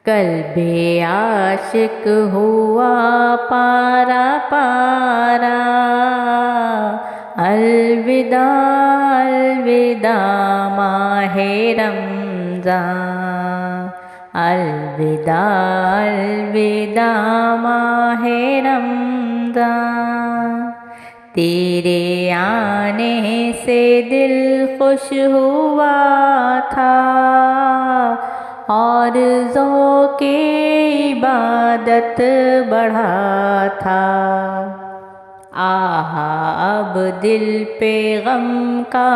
قلب عاشق ہوا پارا پارا، الوداع الوداع ماہ رمضان، الوداع الوداع ماہ رمضان۔ تیرے آنے سے دل خوش ہوا تھا اور ذوق عبادت بڑھا تھا، آہا اب دل پہ غم کا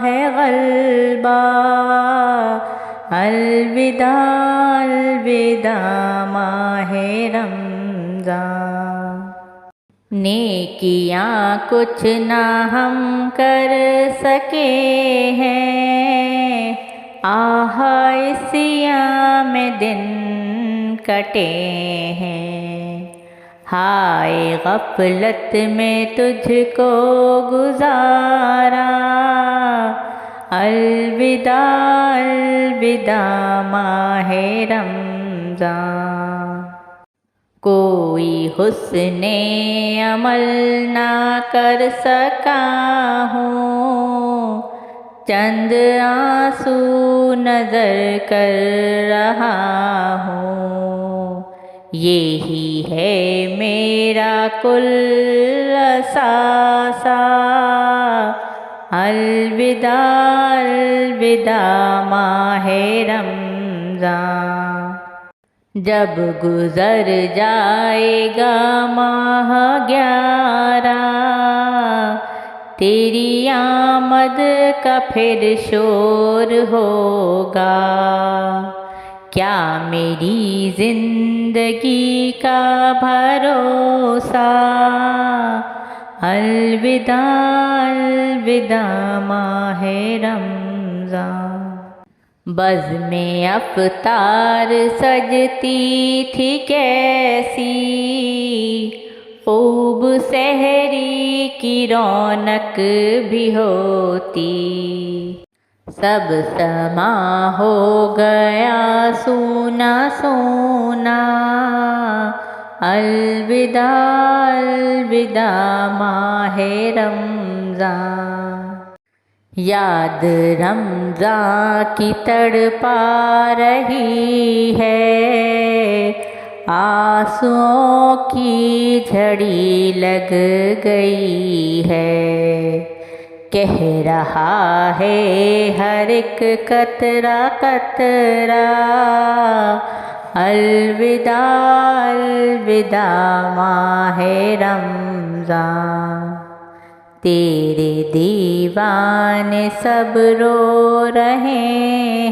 ہے غلبہ، الوداع الوداع ماہ رمضان۔ نیکیاں کچھ نہ ہم کر سکے ہیں، آہ اس ایام میں دن کٹے ہیں، ہائے غفلت میں تجھ کو گزارا، الوداع الوداع ماہ رمضان۔ کوئی حسن عمل نہ کر سکا ہوں، چند آنسو نظر کر رہا ہوں، یہی ہے میرا کل اثاثہ، الوداع الوداع ماہ رمضان۔ جب گزر جائے گا ماہ 11، تیری آمد کا پھر شور ہوگا، کیا میری زندگی کا بھروسہ، الوداع الوداع ماہ رمضان۔ بزم افطار سجتی تھی کیسی، خوب سحری کی رونق بھی ہوتی، سب سما ہو گیا سونا سونا، الوداع الوداع ماہ رمضان۔ یاد رمضان کی تڑپا رہی ہے، آنسوؤں کی جھڑی لگ گئی ہے، کہہ رہا ہے ہر ایک قطرہ قطرہ، الوداع الوداع ماہ رمضان۔ تیرے دیوانے سب رو رہے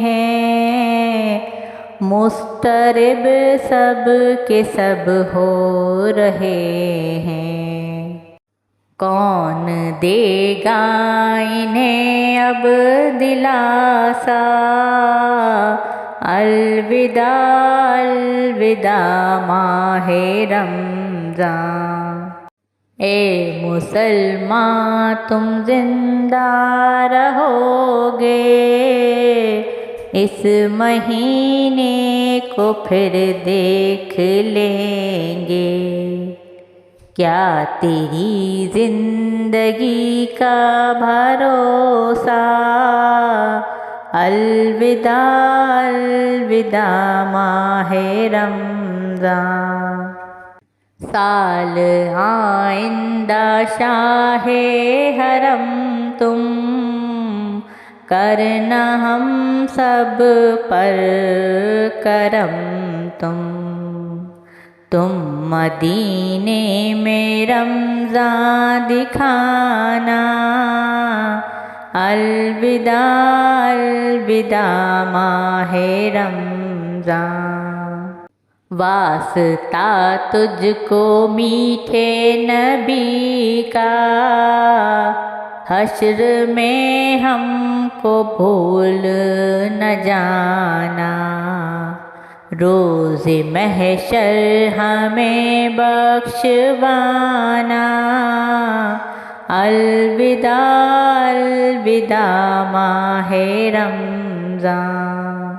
ہیں، مضطرب سب کے سب ہو رہے ہیں، کون دے گا انہیں اب دلاسا، الوداع الوداع ماہ رمضان۔ اے مسلمان تم زندہ رہو گے، اس مہینے کو پھر دیکھ لیں گے، کیا تیری زندگی کا بھروسہ، الوداع الوداع ماہ رمضان۔ سال آئندہ شاہ حرم تم، کرنا ہم سب پر کرم تم مدینے میں رمضان دکھانا، الوداع الوداع ماہ رمضان۔ واسطہ تجھ کو میٹھے نبی کا، حشر میں ہم کو بھول نہ جانا، روز محشر ہمیں بخشوانا، الوداع الوداع ماہ رمضان۔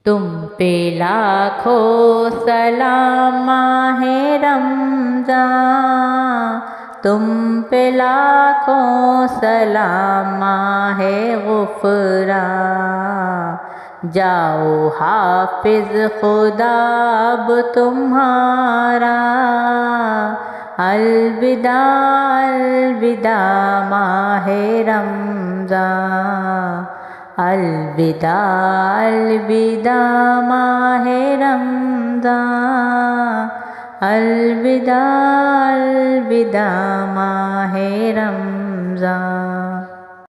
تم پہ لاکھوں سلام ماہ رمضان، تم پہ لاکھوں سلام ماہ غفران، جاؤ حافظ خدا اب تمہارا، الوداع الوداع ماہ رمضان، الوداع الوداع ماہ رمضان، الوداع الوداع ماہ رمضان۔